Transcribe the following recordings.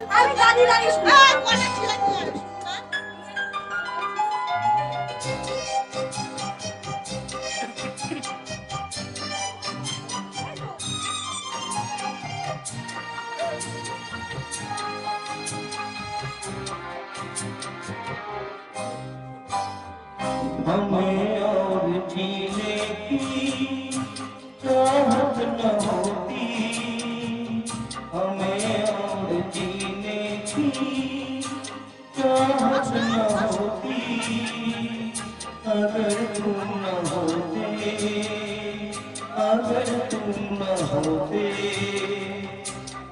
আমি দাঁড়িয়ে দাঁড়িয়ে শুনি কটা ছিল हमें और जीने की चाहत न होती, हमें और जीने की चाहत न होती, अगर तुम न होते, अगर तुम न होते,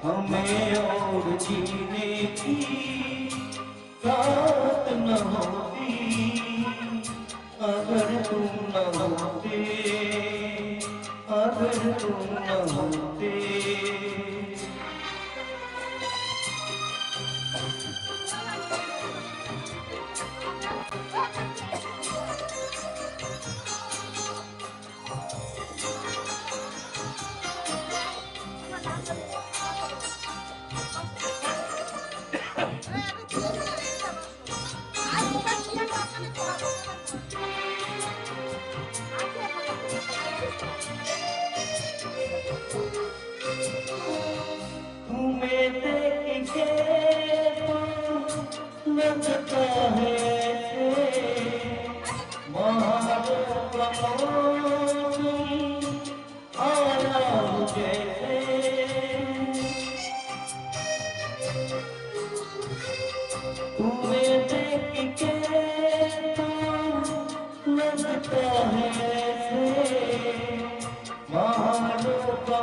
हमें और जीने की चाहत न होती, अगर तुम न होते, अगर तुम न होते। तुम्हें देख के तो लगता है महारो का मौसम आया हो जैसे, तुम्हें देख के तो लगता है महारो का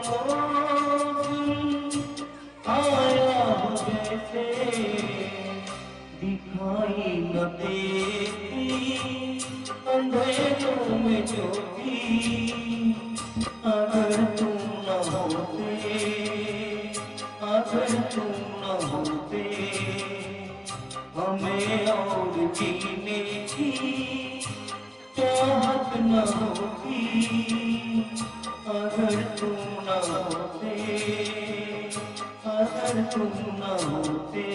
आया हो जैसे, दिखाई न देती अंधेरों में ज्योति, अगर तुम न होते, अगर तुम न होते, हमें और जीने की चाहत न होती, अगर तुम न होते, अगर तुम न होते।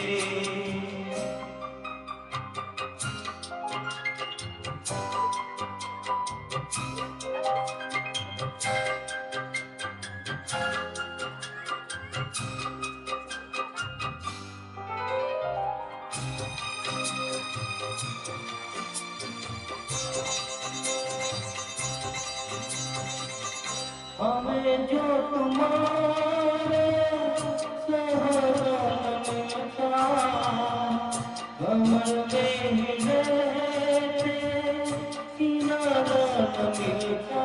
हमें जो तुम्हारे सहारा मिलता, कमर में ही रहते किनारा न मिलता,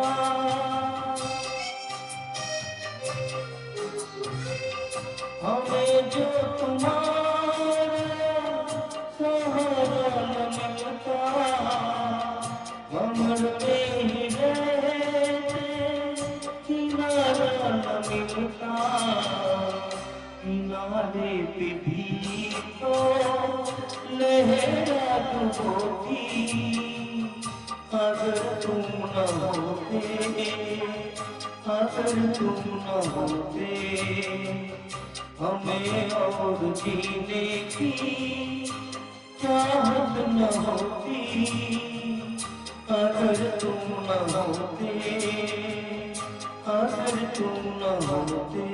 हमें जो तुम्हारे सहारा न मिलता, कमर में ही रहते किनारा न मिलता, किनारे पे भी तो लहरा होती, अगर तुम न होते, अगर तुम न होते, हमें और जीने की चाहत न होती, अगर तुम न होते, अगर तुम न होते।